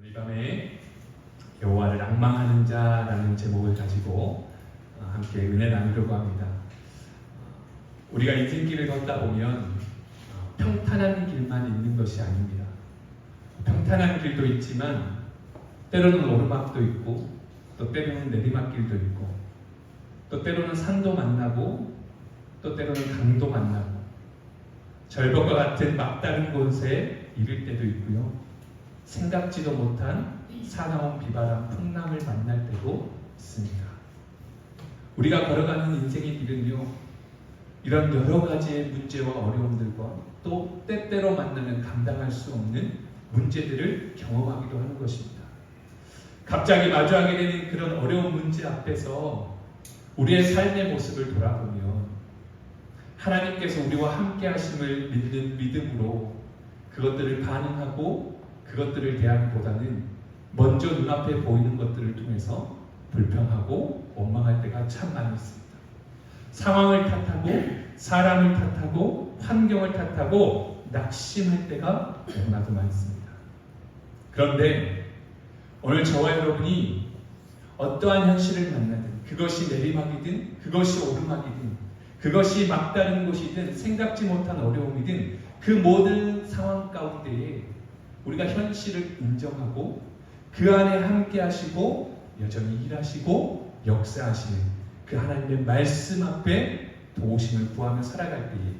이 밤에 여호와를 앙망하는 자라는 제목을 가지고 함께 은혜 나누려고 합니다. 우리가 인생길을 걷다 보면 평탄한 길만 있는 것이 아닙니다. 평탄한 길도 있지만 때로는 오르막도 있고 또 때로는 내리막길도 있고 또 때로는 산도 만나고 또 때로는 강도 만나고 절벽과 같은 막다른 곳에 이를 때도 있고요. 생각지도 못한 사나운 비바람, 풍랑을 만날 때도 있습니다. 우리가 걸어가는 인생의 길은요, 이런 여러 가지의 문제와 어려움들과 또 때때로 만나는 감당할 수 없는 문제들을 경험하기도 하는 것입니다. 갑자기 마주하게 되는 그런 어려운 문제 앞에서 우리의 삶의 모습을 돌아보면 하나님께서 우리와 함께 하심을 믿는 믿음으로 그것들을 반응하고 그것들을 대하기보다는 먼저 눈앞에 보이는 것들을 통해서 불평하고 원망할 때가 참 많이 있습니다. 상황을 탓하고 사람을 탓하고 환경을 탓하고 낙심할 때가 너무나도 많습니다. 그런데 오늘 저와 여러분이 어떠한 현실을 만나든 그것이 내리막이든 그것이 오르막이든 그것이 막다른 곳이든 생각지 못한 어려움이든 그 모든 상황 가운데에 우리가 현실을 인정하고 그 안에 함께 하시고 여전히 일하시고 역사하시는 그 하나님의 말씀 앞에 도우심을 구하며 살아갈 때에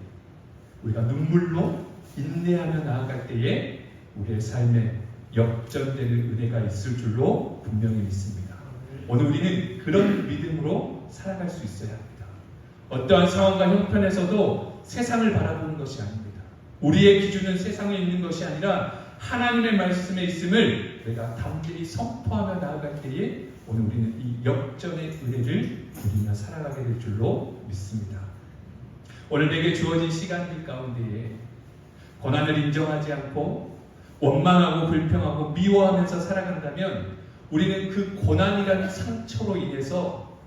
우리가 눈물로 인내하며 나아갈 때에 우리의 삶에 역전되는 은혜가 있을 줄로 분명히 믿습니다. 오늘 우리는 그런 믿음으로 살아갈 수 있어야 합니다. 어떠한 상황과 형편에서도 세상을 바라보는 것이 아닙니다. 우리의 기준은 세상에 있는 것이 아니라 하나님의 말씀에 있음을 내가 담대히 선포하며 나아갈 때에 오늘 우리는 이 역전의 은혜를 누리며 살아가게 될 줄로 믿습니다. 오늘 내게 주어진 시간들 가운데에 고난을 인정하지 않고 원망하고 불평하고 미워하면서 살아간다면 우리는 그 고난이라는 상처로 인해서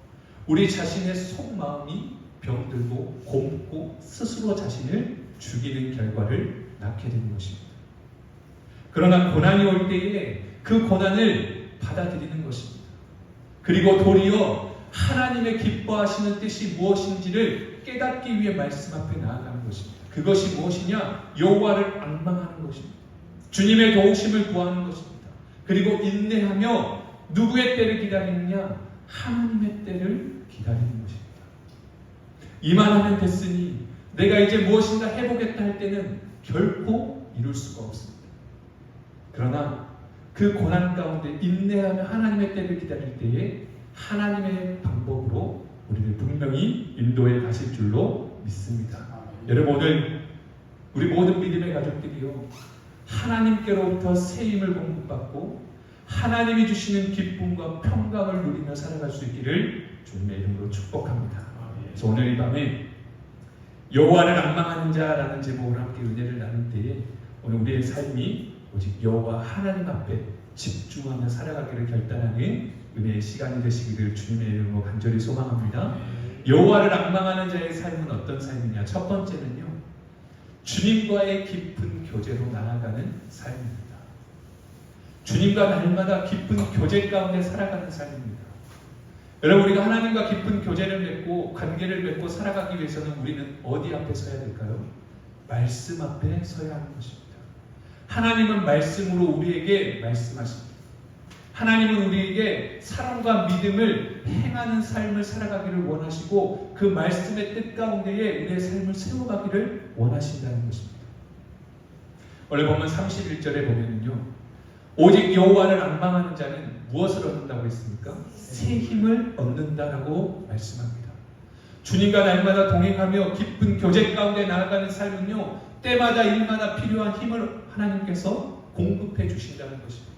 우리 자신의 속마음이 병들고 곪고 스스로 자신을 죽이는 결과를 낳게 되는 것입니다. 그러나 고난이 올 때에 그 고난을 받아들이는 것입니다. 그리고 도리어 하나님의 기뻐하시는 뜻이 무엇인지를 깨닫기 위해 말씀 앞에 나아가는 것입니다. 그것이 무엇이냐? 여호와를 앙망하는 것입니다. 주님의 도우심을 구하는 것입니다. 그리고 인내하며 누구의 때를 기다리느냐? 하나님의 때를 기다리는 것입니다. 이만하면 됐으니 내가 이제 무엇인가 해보겠다 할 때는 결코 이룰 수가 없습니다. 그러나 그 고난 가운데 인내하며 하나님의 때를 기다릴 때에 하나님의 방법으로 우리를 분명히 인도해 가실 줄로 믿습니다. 여러분 오늘 우리 모든 믿음의 가족들이요 하나님께로부터 세임을 공급받고 하나님이 주시는 기쁨과 평강을 누리며 살아갈 수 있기를 주님의 이름으로 축복합니다. 그래서 오늘 이 밤에 여호와를 앙망하는 자라는 제목으로 함께 은혜를 나눌 때에 오늘 우리의 삶이 오직 여호와 하나님 앞에 집중하며 살아가기를 결단하는 은혜의 시간이 되시기를 주님의 이름으로 간절히 소망합니다. 여호와를 앙망하는 자의 삶은 어떤 삶이냐? 첫 번째는요, 주님과의 깊은 교제로 나아가는 삶입니다. 주님과 날마다 깊은 교제 가운데 살아가는 삶입니다. 여러분 우리가 하나님과 깊은 교제를 맺고 관계를 맺고 살아가기 위해서는 우리는 어디 앞에 서야 될까요? 말씀 앞에 서야 하는 것입니다. 하나님은 말씀으로 우리에게 말씀하십니다. 하나님은 우리에게 사랑과 믿음을 행하는 삶을 살아가기를 원하시고 그 말씀의 뜻 가운데에 우리의 삶을 세워가기를 원하신다는 것입니다. 원래 보면 31절에 보면요, 오직 여호와를 앙망하는 자는 무엇을 얻는다고 했습니까? 새 힘을 얻는다라고 말씀합니다. 주님과 날마다 동행하며 깊은 교제 가운데 나아가는 삶은요, 때마다 일마다 필요한 힘을 하나님께서 공급해 주신다는 것입니다.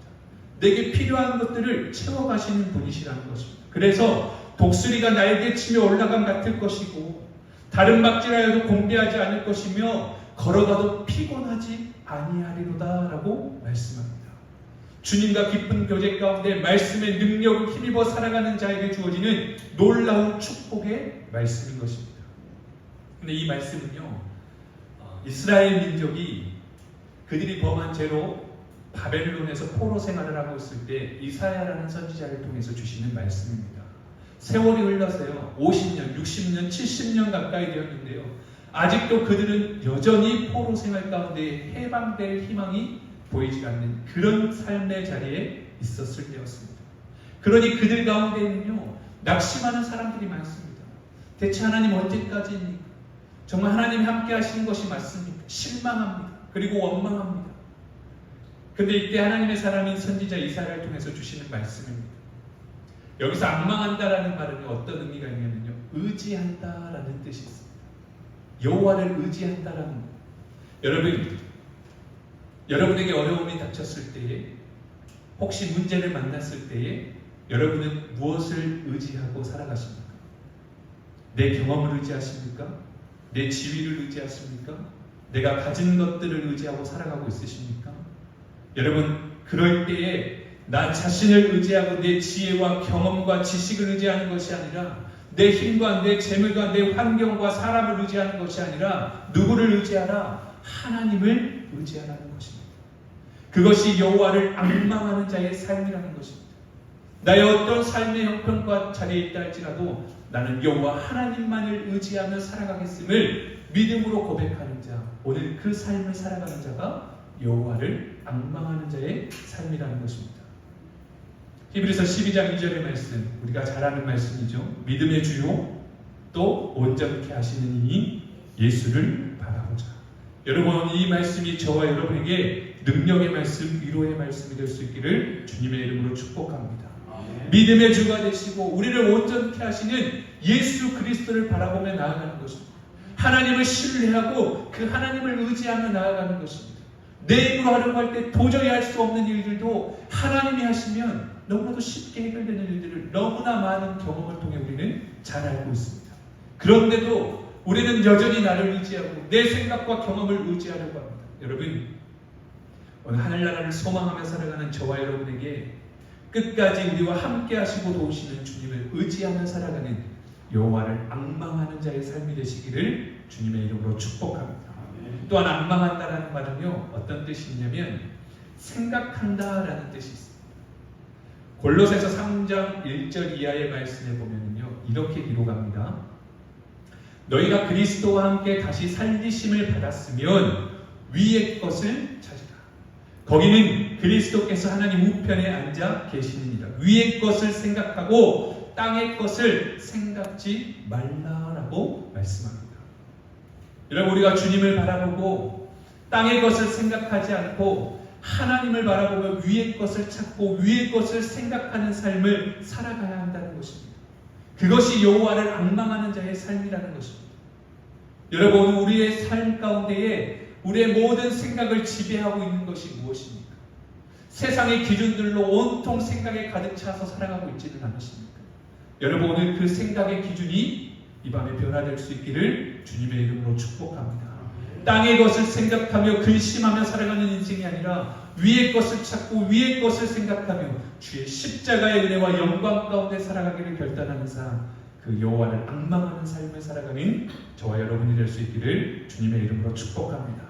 내게 필요한 것들을 채워가시는 분이시라는 것입니다. 그래서 독수리가 날개치며 올라감 같을 것이고 다른 박질하여도 공개하지 않을 것이며 걸어가도 피곤하지 아니하리로다 라고 말씀합니다. 주님과 깊은 교제 가운데 말씀의 능력을 힘입어 살아가는 자에게 주어지는 놀라운 축복의 말씀인 것입니다. 근데 이 말씀은요, 이스라엘 민족이 그들이 범한 죄로 바벨론에서 포로 생활을 하고 있을 때 이사야라는 선지자를 통해서 주시는 말씀입니다. 세월이 흘러서요 50년, 60년, 70년 가까이 되었는데요 아직도 그들은 여전히 포로 생활 가운데 해방될 희망이 보이지 않는 그런 삶의 자리에 있었을 때였습니다. 그러니 그들 가운데는요 낙심하는 사람들이 많습니다. 대체 하나님 언제까지입니까? 정말 하나님이 함께 하시는 것이 맞습니까? 실망합니다. 그리고 원망합니다. 근데 이때 하나님의 사람인 선지자 이사야를 통해서 주시는 말씀입니다. 여기서 악망한다라는 말은 어떤 의미가 있냐면요 의지한다라는 뜻이 있습니다. 여호와를 의지한다라는 것. 여러분에게 어려움이 닥쳤을 때에 혹시 문제를 만났을 때에 여러분은 무엇을 의지하고 살아가십니까? 내 경험을 의지하십니까? 내 지위를 의지하십니까? 내가 가진 것들을 의지하고 살아가고 있으십니까? 여러분 그럴 때에 나 자신을 의지하고 내 지혜와 경험과 지식을 의지하는 것이 아니라 내 힘과 내 재물과 내 환경과 사람을 의지하는 것이 아니라 누구를 의지하라? 하나님을 의지하라는 것입니다. 그것이 여호와를 앙망하는 자의 삶이라는 것입니다. 나의 어떤 삶의 형편과 자리에 있다 할지라도 나는 여호와 하나님만을 의지하며 살아가겠음을 믿음으로 고백하는 자, 오늘 그 삶을 살아가는 자가 여호와를 앙망하는 자의 삶이라는 것입니다. 히브리서 12장 2절의 말씀, 우리가 잘 아는 말씀이죠. 믿음의 주요 또 온전케 하시는 이니 예수를 바라보자. 여러분 이 말씀이 저와 여러분에게 능력의 말씀, 위로의 말씀이 될 수 있기를 주님의 이름으로 축복합니다. 믿음의 주가 되시고 우리를 온전케 하시는 예수 그리스도를 바라보며 나아가는 것입니다. 하나님을 신뢰하고 그 하나님을 의지하며 나아가는 것입니다. 내 힘으로 하려고 할 때 도저히 할 수 없는 일들도 하나님이 하시면 너무나도 쉽게 해결되는 일들을 너무나 많은 경험을 통해 우리는 잘 알고 있습니다. 그런데도 우리는 여전히 나를 의지하고 내 생각과 경험을 의지하려고 합니다. 여러분 오늘 하늘나라를 소망하며 살아가는 저와 여러분에게 끝까지 우리와 함께 하시고 도우시는 주님을 의지하며 살아가는 여호와를 앙망하는 자의 삶이 되시기를 주님의 이름으로 축복합니다. 또한 앙망한다라는 말은요 어떤 뜻이 있냐면 생각한다라는 뜻이 있습니다. 골로새서 3장 1절 이하의 말씀에 보면요 이렇게 기록합니다. 너희가 그리스도와 함께 다시 살리심을 받았으면 위의 것을 찾으라. 거기는 그리스도께서 하나님 우편에 앉아 계시느니라. 위의 것을 생각하고 땅의 것을 생각지 말라라고 말씀합니다. 여러분 우리가 주님을 바라보고 땅의 것을 생각하지 않고 하나님을 바라보며 위의 것을 찾고 위의 것을 생각하는 삶을 살아가야 한다는 것입니다. 그것이 여호와를 앙망하는 자의 삶이라는 것입니다. 여러분 우리의 삶 가운데에 우리의 모든 생각을 지배하고 있는 것이 무엇입니까? 세상의 기준들로 온통 생각에 가득 차서 살아가고 있지는 않으십니까? 여러분 오늘 그 생각의 기준이 이 밤에 변화될 수 있기를 주님의 이름으로 축복합니다. 땅의 것을 생각하며 근심하며 살아가는 인생이 아니라 위의 것을 찾고 위의 것을 생각하며 주의 십자가의 은혜와 영광 가운데 살아가기를 결단하는 삶, 그 여호와를 앙망하는 삶을 살아가는 저와 여러분이 될 수 있기를 주님의 이름으로 축복합니다.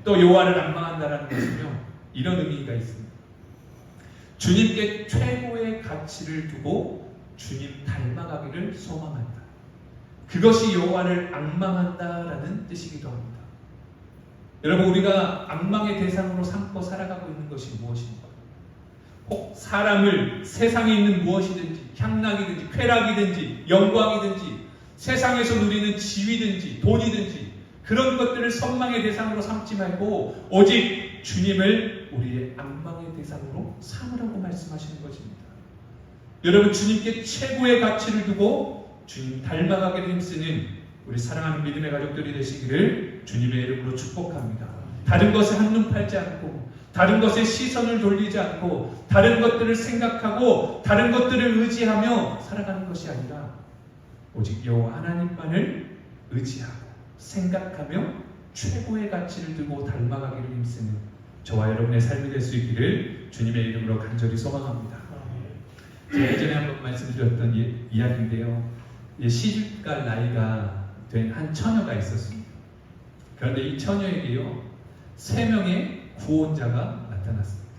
또 여호와를 앙망한다는 것은요 이런 의미가 있습니다. 주님께 최고의 가치를 두고 주님 닮아가기를 소망한다. 그것이 여호와를 앙망한다라는 뜻이기도 합니다. 여러분 우리가 앙망의 대상으로 삼고 살아가고 있는 것이 무엇입니까? 혹 사람을 세상에 있는 무엇이든지 향락이든지 쾌락이든지 영광이든지 세상에서 누리는 지위든지 돈이든지 그런 것들을 선망의 대상으로 삼지 말고 오직 주님을 우리의 앙망의 대상으로 삼으라고 말씀하시는 것입니다. 여러분 주님께 최고의 가치를 두고 주님 닮아가기를 힘쓰는 우리 사랑하는 믿음의 가족들이 되시기를 주님의 이름으로 축복합니다. 다른 것에 한눈 팔지 않고 다른 것에 시선을 돌리지 않고 다른 것들을 생각하고 다른 것들을 의지하며 살아가는 것이 아니라 오직 여호와 하나님만을 의지하고 생각하며 최고의 가치를 두고 닮아가기를 힘쓰는 저와 여러분의 삶이 될 수 있기를 주님의 이름으로 간절히 소망합니다. 제가 예전에 한번 말씀드렸던 이야기인데요. 시집갈 나이가 된 한 처녀가 있었습니다. 그런데 이 처녀에게요 3명의 구원자가 나타났습니다.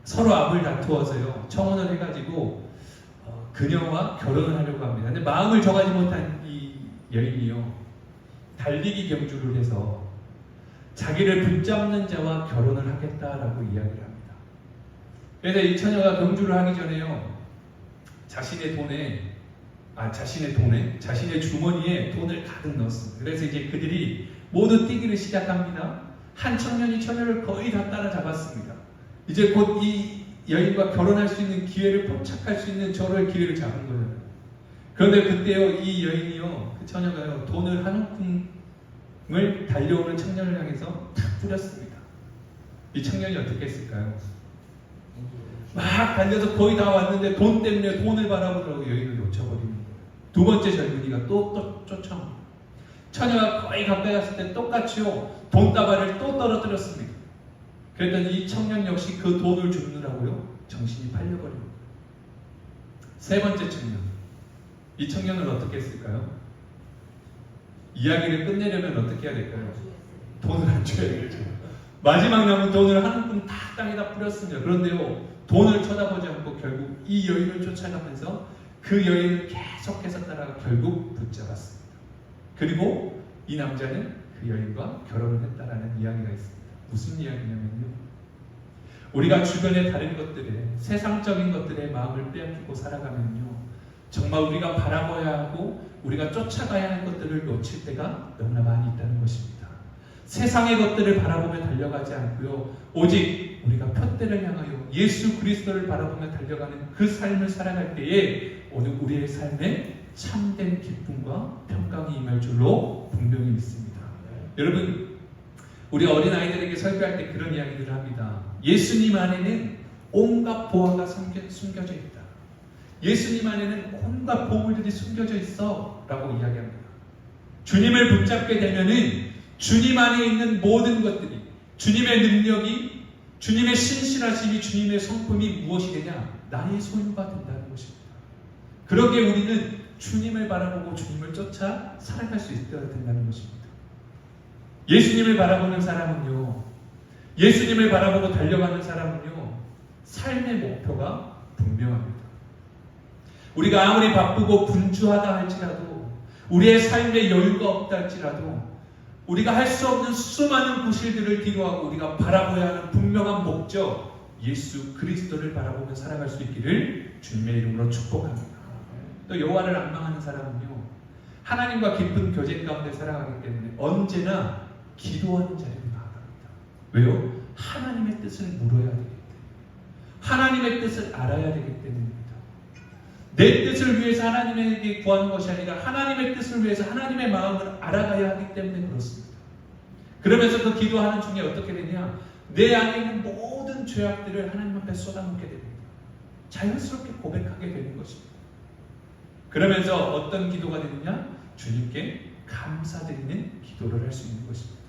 서로 앞을 다투어서요 청혼을 해가지고 그녀와 결혼을 하려고 합니다. 근데 마음을 정하지 못한 이 여인이요 달리기 경주를 해서 자기를 붙잡는 자와 결혼을 하겠다라고 이야기를 합니다. 그래서 이 처녀가 경주를 하기 전에요 자신의 주머니에 돈을 가득 넣었습니다. 그래서 이제 그들이 모두 뛰기를 시작합니다. 한 청년이 처녀를 거의 다 따라잡았습니다. 이제 곧 이 여인과 결혼할 수 있는 기회를 포착할 수 있는 저럴 기회를 잡은 거예요. 그런데 그때요 이 여인이요 그 처녀가요 돈을 한 움큼을 달려오는 청년을 향해서 탁 뿌렸습니다. 이 청년이 어떻게 했을까요? 막 달려서 거의 다 왔는데 돈 때문에 돈을 바라보더라고 여인을 놓쳐버리는 거예요. 두 번째 젊은이가 또 쫓아옵니다. 처녀가 거의 가까이 왔을 때 똑같이요 돈다발을 또 떨어뜨렸습니다. 그랬더니 이 청년 역시 그 돈을 줍느라고요 정신이 팔려버립니다. 세 번째 청년, 이 청년은 어떻게 했을까요? 이야기를 끝내려면 어떻게 해야 될까요? 돈을 안 줘야 되겠죠. 마지막 남은 돈을 한 움큼 다 땅에다 뿌렸습니다. 그런데요 돈을 쳐다보지 않고 결국 이 여인을 쫓아가면서 그 여인을 계속해서 따라가 결국 붙잡았습니다. 그리고 이 남자는 그 여인과 결혼을 했다라는 이야기가 있습니다. 무슨 이야기냐면요 우리가 주변의 다른 것들에 세상적인 것들에 마음을 빼앗기고 살아가면요 정말 우리가 바라봐야 하고 우리가 쫓아가야 할 것들을 놓칠 때가 너무나 많이 있다는 것입니다. 세상의 것들을 바라보며 달려가지 않고요 오직 우리가 푯대를 향하여 예수 그리스도를 바라보며 달려가는 그 삶을 살아갈 때에 오늘 우리의 삶에 참된 기쁨과 평강이 임할 줄로 분명히 믿습니다. 여러분 우리 어린아이들에게 설교할 때 그런 이야기들을 합니다. 예수님 안에는 온갖 보화가 숨겨져 있다. 예수님 안에는 온갖 보물들이 숨겨져 있어 라고 이야기합니다. 주님을 붙잡게 되면은 주님 안에 있는 모든 것들이 주님의 능력이 주님의 신실하심이 주님의 성품이 무엇이 되냐 나의 소유가 된다는 것입니다. 그러기에 우리는 주님을 바라보고 주님을 쫓아 살아갈 수 있어야 된다는 것입니다. 예수님을 바라보는 사람은요 예수님을 바라보고 달려가는 사람은요 삶의 목표가 분명합니다. 우리가 아무리 바쁘고 분주하다 할지라도 우리의 삶에 여유가 없다 할지라도 우리가 할 수 없는 수많은 부실들을 뒤로하고 우리가 바라보아야 하는 분명한 목적 예수 그리스도를 바라보며 살아갈 수 있기를 주님의 이름으로 축복합니다. 또 여호와를 앙망하는 사람은요 하나님과 깊은 교제 가운데 살아가기 때문에 언제나 기도하는 자리로 나아갑니다. 왜요? 하나님의 뜻을 물어야 되기 때문에 하나님의 뜻을 알아야 되기 때문입니다. 내 뜻을 위해서 하나님에게 구하는 것이 아니라 하나님의 뜻을 위해서 하나님의 마음을 알아가야 하기 때문에 그렇습니다. 그러면서 그 기도하는 중에 어떻게 되냐 내 안에 있는 모든 죄악들을 하나님 앞에 쏟아놓게 됩니다. 자연스럽게 고백하게 되는 것입니다. 그러면서 어떤 기도가 되느냐 주님께 감사드리는 기도를 할 수 있는 것입니다.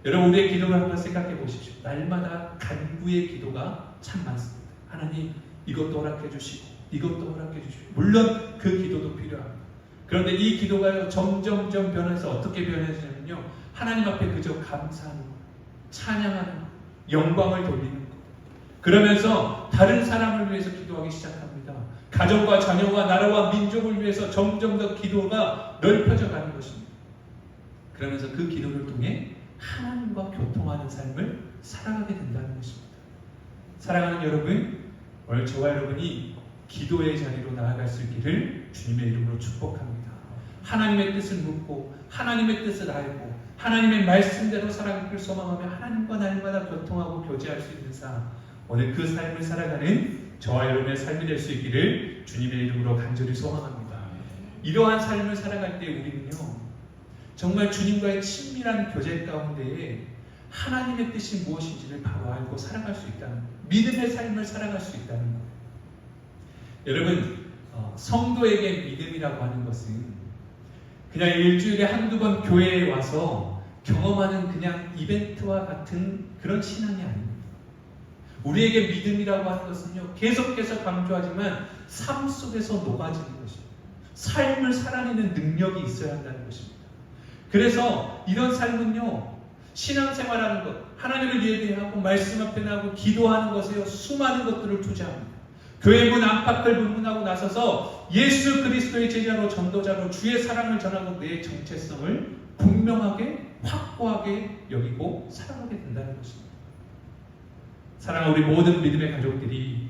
여러분 우리의 기도를 한번 생각해 보십시오. 날마다 간구의 기도가 참 많습니다. 하나님 이것도 허락해 주시고 이것도 허락해 주시고 물론 그 기도도 필요합니다. 그런데 이 기도가 점점점 변해서 어떻게 변해지냐면요 하나님 앞에 그저 감사하는 것, 찬양하는 것, 영광을 돌리는 것 그러면서 다른 사람을 위해서 기도하기 시작합니다. 가정과 자녀와 나라와 민족을 위해서 점점 더 기도가 넓혀져 가는 것입니다. 그러면서 그 기도를 통해 하나님과 교통하는 삶을 살아가게 된다는 것입니다. 사랑하는 여러분, 오늘 저와 여러분이 기도의 자리로 나아갈 수 있기를 주님의 이름으로 축복합니다. 하나님의 뜻을 묻고 하나님의 뜻을 알고 하나님의 말씀대로 살아가기를 소망하며 하나님과 날마다 교통하고 교제할 수 있는 삶, 오늘 그 삶을 살아가는 저와 여러분의 삶이 될 수 있기를 주님의 이름으로 간절히 소망합니다. 이러한 삶을 살아갈 때 우리는요 정말 주님과의 친밀한 교제 가운데에 하나님의 뜻이 무엇인지를 바로 알고 살아갈 수 있다는 거예요. 믿음의 삶을 살아갈 수 있다는 거예요. 여러분 성도에게 믿음이라고 하는 것은 그냥 일주일에 한두 번 교회에 와서 경험하는 그냥 이벤트와 같은 그런 신앙이 아닙니다. 우리에게 믿음이라고 하는 것은요 계속해서 강조하지만 삶 속에서 녹아지는 것입니다. 삶을 살아내는 능력이 있어야 한다는 것입니다. 그래서 이런 삶은요 신앙생활하는 것, 하나님을 예배하고 말씀 앞에 나가고 기도하는 것에요 수많은 것들을 투자합니다. 교회 문 안팎을 방문하고 나서서 예수 그리스도의 제자로 전도자로 주의 사랑을 전하고 내 정체성을 분명하게 확고하게 여기고 살아가게 된다는 것입니다. 사랑하는 우리 모든 믿음의 가족들이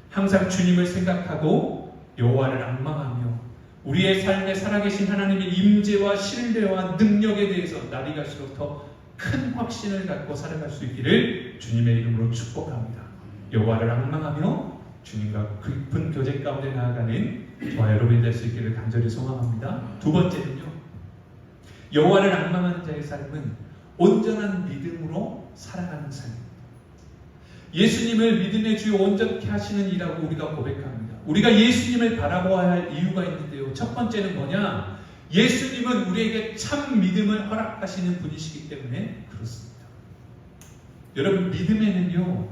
항상 주님을 생각하고 여호와를 앙망하며 우리의 삶에 살아계신 하나님의 임재와 신뢰와 능력에 대해서 날이 갈수록 더 큰 확신을 갖고 살아갈 수 있기를 주님의 이름으로 축복합니다. 여호와를 앙망하며 주님과 깊은 교제 가운데 나아가는 저와 여러분이 될 수 있기를 간절히 소망합니다. 두 번째는요, 여호와를 앙망하는 자의 삶은 온전한 믿음으로 살아가는 삶입니다. 예수님을 믿음의 주요 온전케 하시는 이라고 우리가 고백합니다. 우리가 예수님을 바라보아야 할 이유가 있는데요. 첫 번째는 뭐냐? 예수님은 우리에게 참 믿음을 허락하시는 분이시기 때문에 그렇습니다. 여러분, 믿음에는요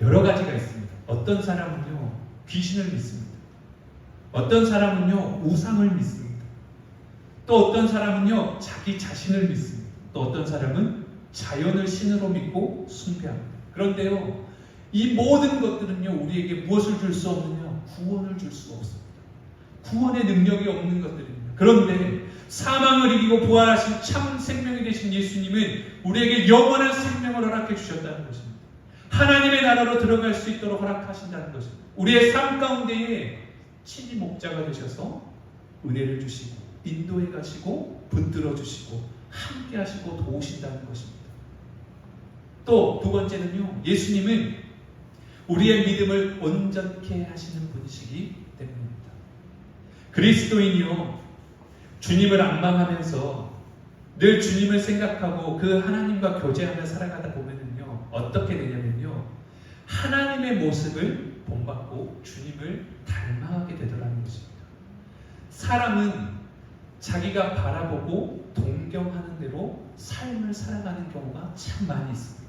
여러 가지가 있습니다. 어떤 사람은요 귀신을 믿습니다. 어떤 사람은요 우상을 믿습니다. 또 어떤 사람은요 자기 자신을 믿습니다. 또 어떤 사람은 자연을 신으로 믿고 숭배합니다. 그런데요 이 모든 것들은요 우리에게 무엇을 줄 수 없느냐? 구원을 줄 수가 없습니다. 구원의 능력이 없는 것들입니다. 그런데 사망을 이기고 부활하신 참 생명이 되신 예수님은 우리에게 영원한 생명을 허락해 주셨다는 것입니다. 하나님의 나라로 들어갈 수 있도록 허락하신다는 것입니다. 우리의 삶 가운데에 친히 목자가 되셔서 은혜를 주시고 인도해 가시고 붙들어 주시고 함께 하시고 도우신다는 것입니다. 또 두 번째는요, 예수님은 우리의 믿음을 온전케 하시는 분이시기 때문입니다. 그리스도인이요 주님을 앙망하면서 늘 주님을 생각하고 그 하나님과 교제하며 살아가다 보면은요 어떻게 되냐면요 하나님의 모습을 본받고 주님을 닮아가게 되더라는 것입니다. 사람은 자기가 바라보고 동경하는 대로 삶을 살아가는 경우가 참 많이 있습니다.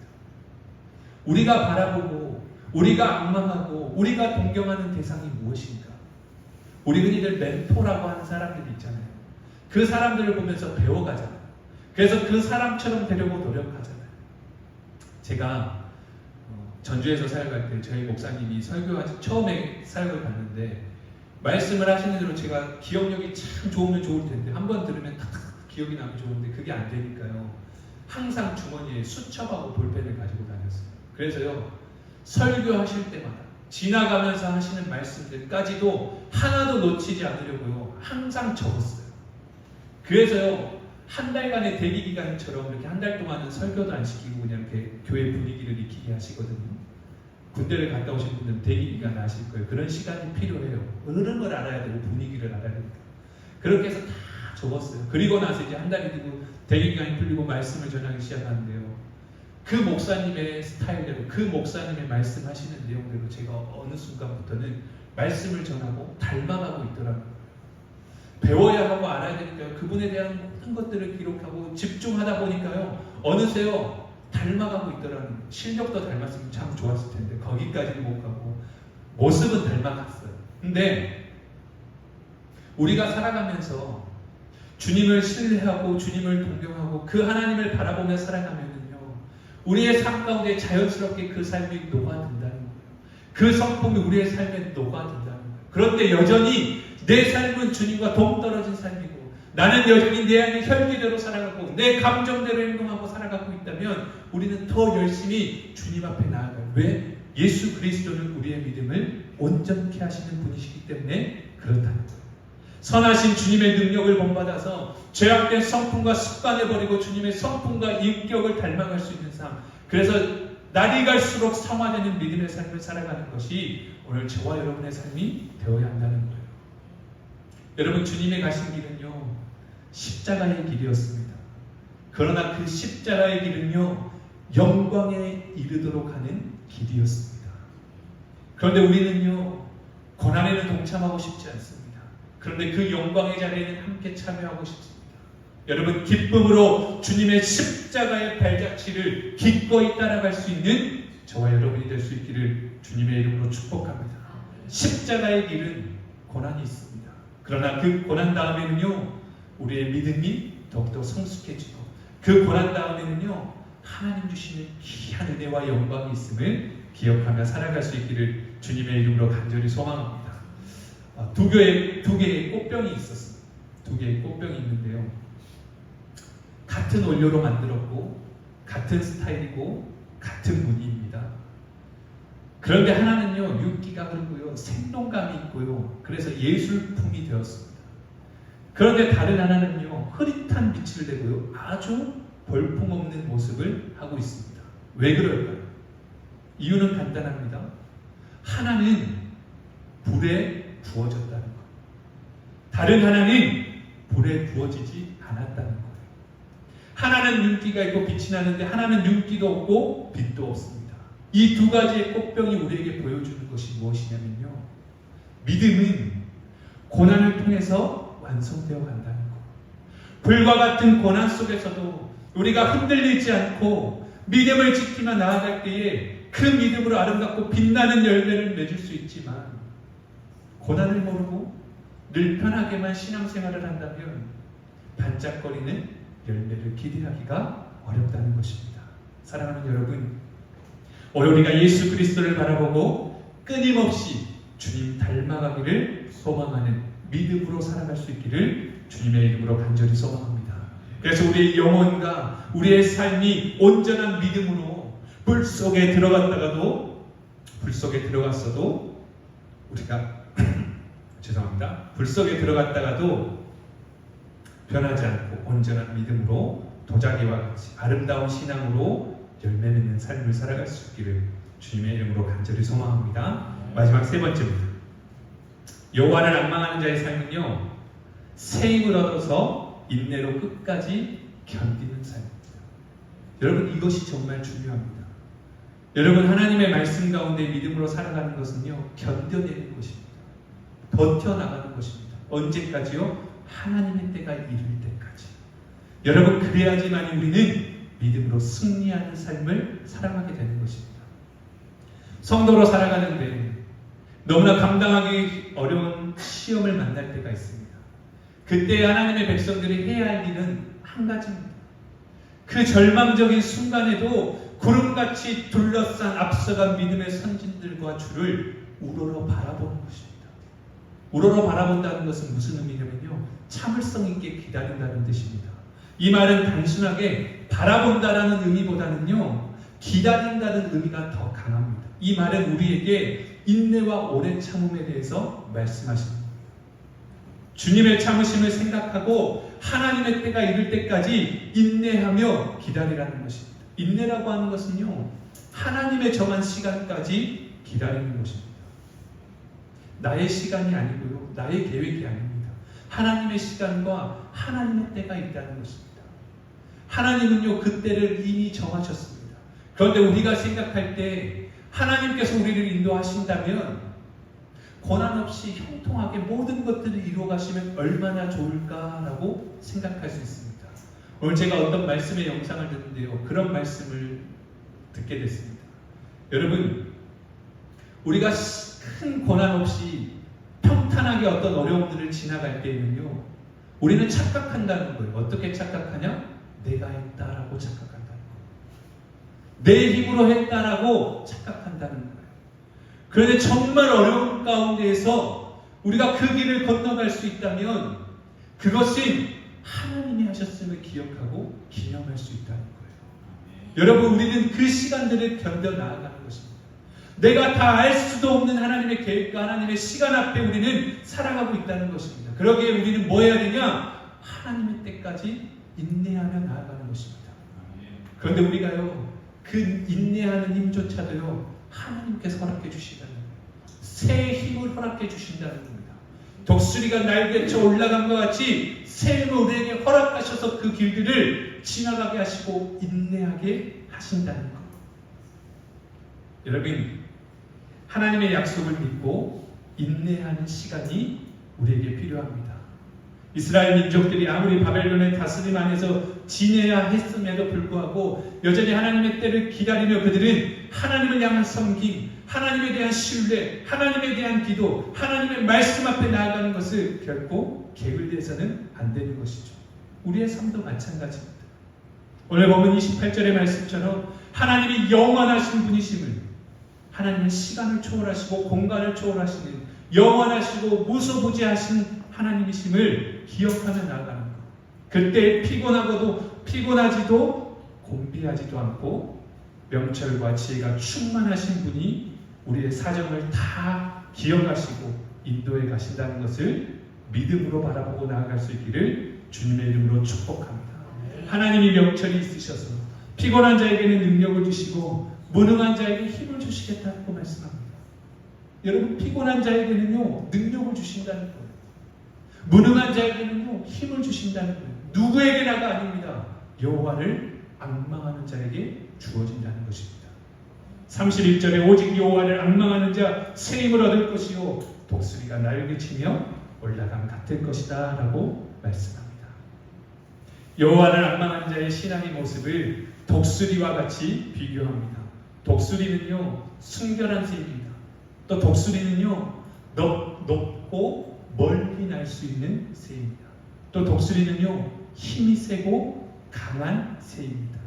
우리가 바라보고 우리가 앙망하고 우리가 동경하는 대상이 무엇인가? 우리 흔히들 멘토라고 하는 사람들이 있잖아요. 그 사람들을 보면서 배워가잖아요. 그래서 그 사람처럼 되려고 노력하잖아요. 제가 전주에서 사역할 때 저희 목사님이 처음에 사역을 갔는데 말씀을 하시는 대로 제가 기억력이 참 좋으면 좋을 텐데 한번 들으면 탁 기억이 나면 좋은데 그게 안 되니까요. 항상 주머니에 수첩하고 볼펜을 가지고 다녔어요. 그래서요 설교하실 때마다 지나가면서 하시는 말씀들까지도 하나도 놓치지 않으려고요 항상 적었어요. 그래서요 한 달간의 대기 기간처럼 이렇게 한 달 동안은 설교도 안 시키고 그냥 이렇게 교회 분위기를 익히게 하시거든요. 군대를 갔다 오신 분들은 대기 기간 아실 거예요. 그런 시간이 필요해요. 흐름을 알아야 되고 분위기를 알아야 되니까. 그렇게 해서 다 적었어요. 그리고 나서 이제 한 달이 되고 대기 기간이 풀리고 말씀을 전하기 시작하는데요. 그 목사님의 스타일대로 그 목사님의 말씀하시는 내용대로 제가 어느 순간부터는 말씀을 전하고 닮아가고 있더라고요. 배워야 하고 알아야 되니까요. 그분에 대한 모든 것들을 기록하고 집중하다 보니까요. 어느새요 닮아가고 있더라고요. 실력도 닮았으면 참 좋았을 텐데 거기까지는 못 가고 모습은 닮아갔어요. 근데 우리가 살아가면서 주님을 신뢰하고 주님을 동경하고 그 하나님을 바라보며 살아가면은요 우리의 삶 가운데 자연스럽게 그 삶이 녹아든다는 거예요. 그 성품이 우리의 삶에 녹아든다는 거예요. 그런데 여전히 내 삶은 주님과 동떨어진 삶이고 나는 여전히 내 안의 혈기대로 살아가고 내 감정대로 행동하고 살아가고 있다면 우리는 더 열심히 주님 앞에 나아가요. 왜? 예수 그리스도는 우리의 믿음을 온전케 하시는 분이시기 때문에 그렇다는 거예요. 선하신 주님의 능력을 본받아서 죄악된 성품과 습관을 버리고 주님의 성품과 인격을 닮아갈 수 있는 삶. 그래서 날이 갈수록 성화되는 믿음의 삶을 살아가는 것이 오늘 저와 여러분의 삶이 되어야 한다는 거예요. 여러분, 주님의 가신 길은요 십자가의 길이었습니다. 그러나 그 십자가의 길은요 영광에 이르도록 하는 길이었습니다. 그런데 우리는요 고난에는 동참하고 싶지 않습니다. 그런데 그 영광의 자리에는 함께 참여하고 싶습니다. 여러분, 기쁨으로 주님의 십자가의 발자취를 기꺼이 따라갈 수 있는 저와 여러분이 될 수 있기를 주님의 이름으로 축복합니다. 십자가의 길은 고난이 있습니다. 그러나 그 고난 다음에는요 우리의 믿음이 더욱더 성숙해지고 그 고난 다음에는요 하나님 주시는 귀한 은혜와 영광이 있음을 기억하며 살아갈 수 있기를 주님의 이름으로 간절히 소망합니다. 두 개의 꽃병이 있었습니다. 두 개의 꽃병이 있는데요. 같은 원료로 만들었고 같은 스타일이고 같은 무늬입니다. 그런데 하나는요, 윤기가 흐르고요, 생동감이 있고요, 그래서 예술품이 되었습니다. 그런데 다른 하나는요, 흐릿한 빛을 내고요, 아주 볼품없는 모습을 하고 있습니다. 왜 그럴까요? 이유는 간단합니다. 하나는 불에 구워졌다는 것, 다른 하나는 불에 구워지지 않았다는 거예요. 하나는 윤기가 있고 빛이 나는데 하나는 윤기도 없고 빛도 없습니다. 이 두 가지의 꽃병이 우리에게 보여주는 것이 무엇이냐면요, 믿음은 고난을 통해서 완성되어 간다는 것. 불과 같은 고난 속에서도 우리가 흔들리지 않고 믿음을 지키며 나아갈 때에 그 믿음으로 아름답고 빛나는 열매를 맺을 수 있지만, 고난을 모르고 늘 편하게만 신앙생활을 한다면 반짝거리는 열매를 기대하기가 어렵다는 것입니다. 사랑하는 여러분, 오늘 우리가 예수 그리스도를 바라보고 끊임없이 주님 닮아가기를 소망하는 믿음으로 살아갈 수 있기를 주님의 이름으로 간절히 소망합니다. 그래서 우리의 영혼과 우리의 삶이 온전한 믿음으로 불 속에 들어갔어도 우리가 죄송합니다. 불 속에 들어갔다가도 변하지 않고 온전한 믿음으로 도자기와 같이 아름다운 신앙으로 열매 맺는 삶을 살아갈 수 있기를 주님의 이름으로 간절히 소망합니다. 마지막 세 번째입니다. 여호와를 앙망하는 자의 삶은요, 새 힘을 얻어서 인내로 끝까지 견디는 삶입니다. 여러분, 이것이 정말 중요합니다. 여러분, 하나님의 말씀 가운데 믿음으로 살아가는 것은요, 견뎌내는 것입니다. 버텨나가는 것입니다. 언제까지요? 하나님의 때가 이를 때까지. 여러분, 그래야지만 우리는 믿음으로 승리하는 삶을 살아가게 되는 것입니다. 성도로 살아가는데 너무나 감당하기 어려운 시험을 만날 때가 있습니다. 그때 하나님의 백성들이 해야 할 일은 한 가지입니다. 그 절망적인 순간에도 구름같이 둘러싼 앞서간 믿음의 선진들과 주를 우러러 바라보는 것입니다. 우러러 바라본다는 것은 무슨 의미냐면요, 참을성 있게 기다린다는 뜻입니다. 이 말은 단순하게 바라본다라는 의미보다는요, 기다린다는 의미가 더 강합니다. 이 말은 우리에게 인내와 오랜 참음에 대해서 말씀하십니다. 주님의 참으심을 생각하고 하나님의 때가 이를 때까지 인내하며 기다리라는 것입니다. 인내라고 하는 것은요, 하나님의 정한 시간까지 기다리는 것입니다. 나의 시간이 아니고요, 나의 계획이 아닙니다. 하나님의 시간과 하나님의 때가 있다는 것입니다. 하나님은요, 그 때를 이미 정하셨습니다. 그런데 우리가 생각할 때 하나님께서 우리를 인도하신다면 고난 없이 형통하게 모든 것들을 이루어가시면 얼마나 좋을까라고 생각할 수 있습니다. 오늘 제가 어떤 말씀의 영상을 듣는데요, 그런 말씀을 듣게 됐습니다. 여러분, 우리가 큰 고난 없이 평탄하게 어떤 어려움들을 지나갈 때에는요, 우리는 착각한다는 거예요. 어떻게 착각하냐? 내가 했다라고 착각한다는 거예요. 내 힘으로 했다라고 착각한다는 거예요. 그런데 정말 어려운 가운데에서 우리가 그 길을 건너갈 수 있다면 그것은 하나님이 하셨음을 기억하고 기념할 수 있다는 거예요. 여러분, 우리는 그 시간들을 견뎌 나아가는 것입니다. 내가 다 알 수도 없는 하나님의 계획과 하나님의 시간 앞에 우리는 살아가고 있다는 것입니다. 그러기에 우리는 뭐 해야 되냐? 하나님의 때까지 인내하며 나아가는 것입니다. 그런데 우리가요, 그 인내하는 힘조차도요, 하나님께서 허락해 주신다는 거예요. 새 힘을 허락해 주신다는 겁니다. 독수리가 날개쳐 올라간 것 같이 새 힘을 우리에게 허락하셔서 그 길들을 지나가게 하시고 인내하게 하신다는 것. 여러분, 하나님의 약속을 믿고 인내하는 시간이 우리에게 필요합니다. 이스라엘 민족들이 아무리 바벨론의 다스림 안에서 지내야 했음에도 불구하고 여전히 하나님의 때를 기다리며 그들은 하나님을 향한 섬김, 하나님에 대한 신뢰, 하나님에 대한 기도, 하나님의 말씀 앞에 나아가는 것을 결코 게을리해서는 안 되는 것이죠. 우리의 삶도 마찬가지입니다. 오늘 보면 28절의 말씀처럼 하나님이 영원하신 분이심을, 하나님은 시간을 초월하시고 공간을 초월하시는 영원하시고 무소부지하신 하나님이심을 기억하며 나아가는 것. 그때 피곤하지도 곤비하지도 않고 명철과 지혜가 충만하신 분이 우리의 사정을 다 기억하시고 인도해 가신다는 것을 믿음으로 바라보고 나아갈 수 있기를 주님의 이름으로 축복합니다. 하나님이 명철이 있으셔서 피곤한 자에게는 능력을 주시고 무능한 자에게 힘을 주시겠다고 말씀합니다. 여러분, 피곤한 자에게는요 능력을 주신다는 거예요. 무능한 자에게는요 힘을 주신다는 거예요. 누구에게나가 아닙니다. 여호와를 앙망하는 자에게 주어진다는 것입니다. 31절에 오직 여호와를 앙망하는 자 새 힘을 얻을 것이요 독수리가 날개치며 올라감 같을 것이다 라고 말씀합니다. 여호와를 앙망하는 자의 신앙의 모습을 독수리와 같이 비교합니다. 독수리는요 순결한 새입니다. 또 독수리는요 높고 멀리 날 수 있는 새입니다. 또 독수리는요 힘이 세고 강한 새입니다.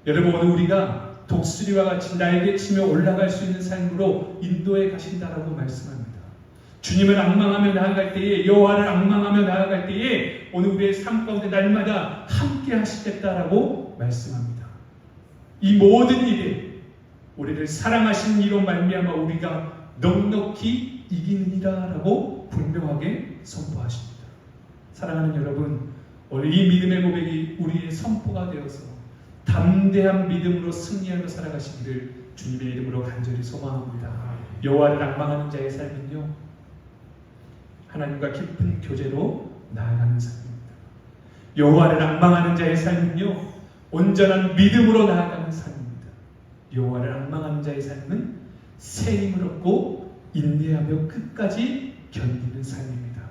여러분, 오늘 우리가 독수리와 같이 날개치며 올라갈 수 있는 삶으로 인도해 가신다라고 말씀합니다. 주님을 앙망하며 나아갈 때에, 여호와를 앙망하며 나아갈 때에 오늘 우리의 삶 가운데 날마다 함께 하시겠다라고 말씀합니다. 이 모든 일에 우리를 사랑하시는 이로 말미암아 우리가 넉넉히 이기느니라라고 분명하게 선포하십니다. 사랑하는 여러분, 오늘 이 믿음의 고백이 우리의 선포가 되어서 담대한 믿음으로 승리하며 살아가시기를 주님의 이름으로 간절히 소망합니다. 여호와를 앙망하는 자의 삶은요 하나님과 깊은 교제로 나아가는 삶입니다. 여호와를 앙망하는 자의 삶은요 온전한 믿음으로 나아가는 삶입니다. 여호와를 앙망하는 자의 삶은 새 힘을 얻고 인내하며 끝까지 견디는 삶입니다.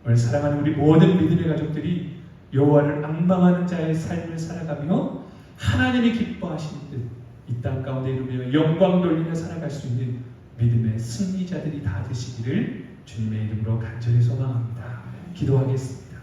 오늘 사랑하는 우리 모든 믿음의 가족들이 여호와를 앙망하는 자의 삶을 살아가며 하나님이 기뻐하시는 듯 이 땅 가운데 이루며 영광 돌리며 살아갈 수 있는 믿음의 승리자들이 다 되시기를 주님의 이름으로 간절히 소망합니다. 기도하겠습니다.